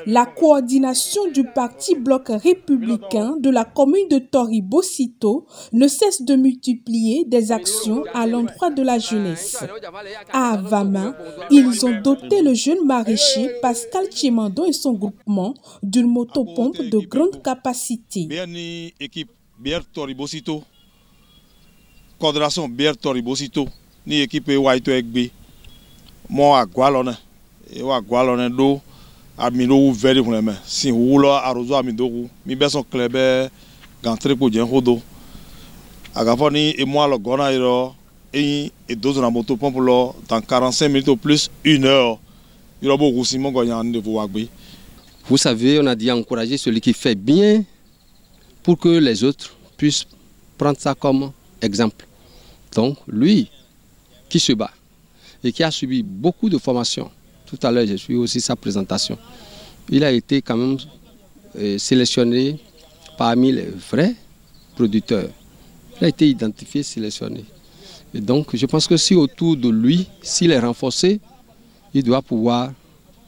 La coordination du parti bloc républicain de la commune de Tori-Bocito ne cesse de multiplier des actions à l'endroit de la jeunesse. À Avama, ils ont doté le jeune maraîcher Pascal Chimando et son groupement d'une motopompe de grande capacité. Coordination BR Tori-Bocito ni équipe Waito Egbe mo agwalone e wa agwalone do amino veri vraiment si wulo arozo amidoku mi beson klebe gantre ko jen hodo agafo ni e mo lo gona iro e dozo na moto pompe lo dans 45 minutes ou plus 1 heure il robo kusi mo goyan de wagbe. Vous savez, on a dit encourager celui qui fait bien pour que les autres puissent prendre ça comme exemple. Donc, lui qui se bat et qui a subi beaucoup de formations, tout à l'heure j'ai suivi aussi sa présentation, il a été quand même sélectionné parmi les vrais producteurs. Il a été identifié, sélectionné. Et donc, je pense que si autour de lui, s'il est renforcé, il doit pouvoir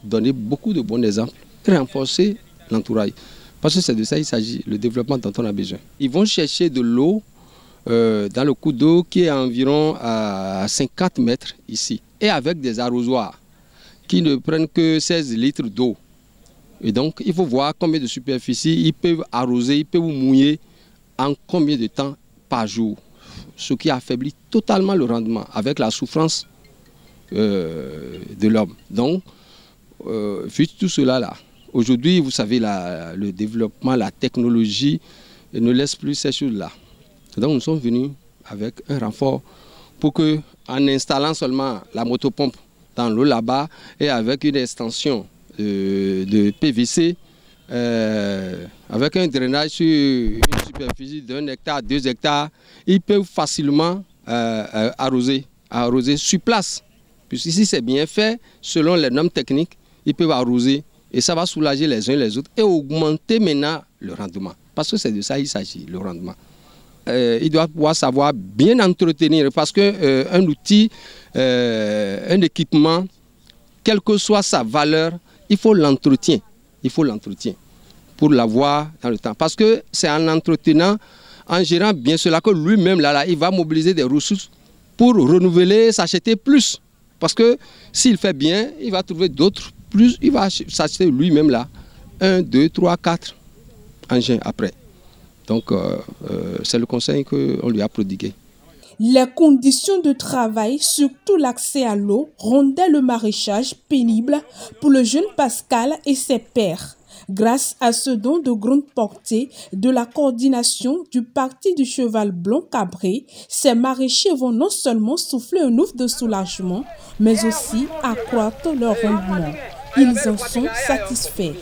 donner beaucoup de bons exemples et renforcer l'entourage. Parce que c'est de ça qu'il s'agit, le développement dont on a besoin. Ils vont chercher de l'eau dans le coup d'eau qui est environ à 50 mètres ici. Et avec des arrosoirs qui ne prennent que 16 litres d'eau. Et donc il faut voir combien de superficie ils peuvent arroser, ils peuvent mouiller en combien de temps par jour. Ce qui affaiblit totalement le rendement avec la souffrance de l'homme. Donc, vu tout cela là, aujourd'hui vous savez le développement, la technologie ne laisse plus ces choses-là. Donc nous sommes venus avec un renfort pour que, en installant seulement la motopompe dans l'eau là-bas et avec une extension de PVC, avec un drainage sur une superficie d'1 hectare, 2 hectares, ils peuvent facilement arroser sur place. Puisqu'ici c'est bien fait, selon les normes techniques, ils peuvent arroser et ça va soulager les uns les autres et augmenter maintenant le rendement. Parce que c'est de ça qu'il s'agit, le rendement. Il doit pouvoir savoir bien entretenir parce qu'un outil, un équipement, quelle que soit sa valeur, il faut l'entretien. Il faut l'entretien pour l'avoir dans le temps. Parce que c'est en l'entretenant, en gérant bien cela que lui-même, là, il va mobiliser des ressources pour renouveler, s'acheter plus. Parce que s'il fait bien, il va trouver d'autres plus, il va s'acheter lui-même là 1, 2, 3, 4 engins après. Donc, c'est le conseil qu'on lui a prodigué. Les conditions de travail, surtout l'accès à l'eau, rendaient le maraîchage pénible pour le jeune Pascal et ses pairs. Grâce à ce don de grande portée de la coordination du Parti du Cheval Blanc Cabré, ces maraîchers vont non seulement souffler un ouf de soulagement, mais aussi accroître leur rendement. Ils en sont satisfaits.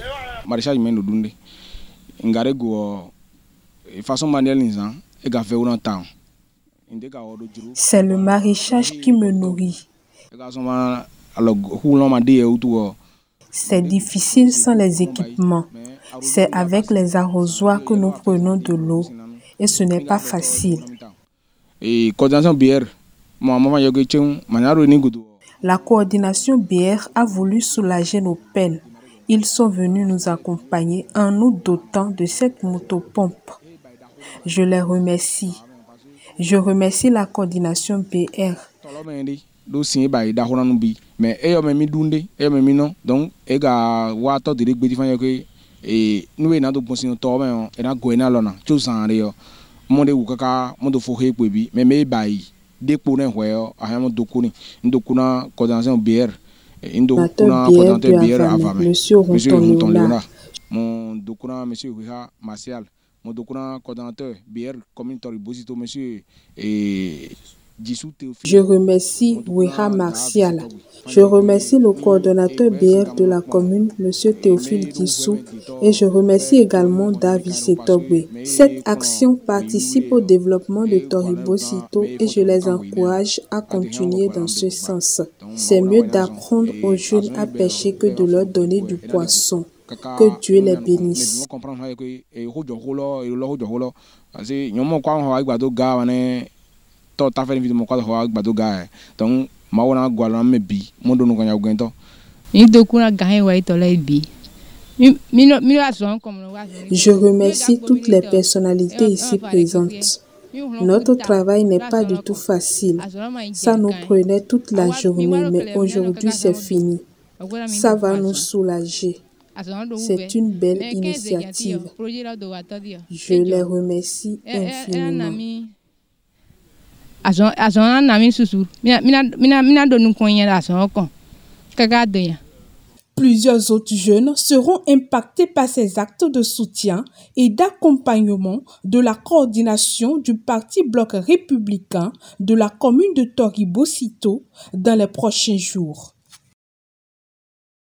C'est le maraîchage qui me nourrit. C'est difficile sans les équipements. C'est avec les arrosoirs que nous prenons de l'eau et ce n'est pas facile. La coordination BR a voulu soulager nos peines. Ils sont venus nous accompagner en nous dotant de cette motopompe. Je les remercie. Je remercie la coordination BR. Je remercie Ouéha Martial. Je remercie le coordonnateur BR de la commune, M. Théophile Dissou, et je remercie également David Setogwe. Cette action participe au développement de Tori-Bocito et je les encourage à continuer dans ce sens. C'est mieux d'apprendre aux jeunes à pêcher que de leur donner du poisson. Que Dieu les bénisse. Je remercie toutes les personnalités ici présentes. Notre travail n'est pas du tout facile. Ça nous prenait toute la journée, mais aujourd'hui c'est fini. Ça va nous soulager. C'est une belle initiative. Je les remercie infiniment. Plusieurs autres jeunes seront impactés par ces actes de soutien et d'accompagnement de la coordination du Parti Bloc républicain de la commune de Toribo-Sito dans les prochains jours.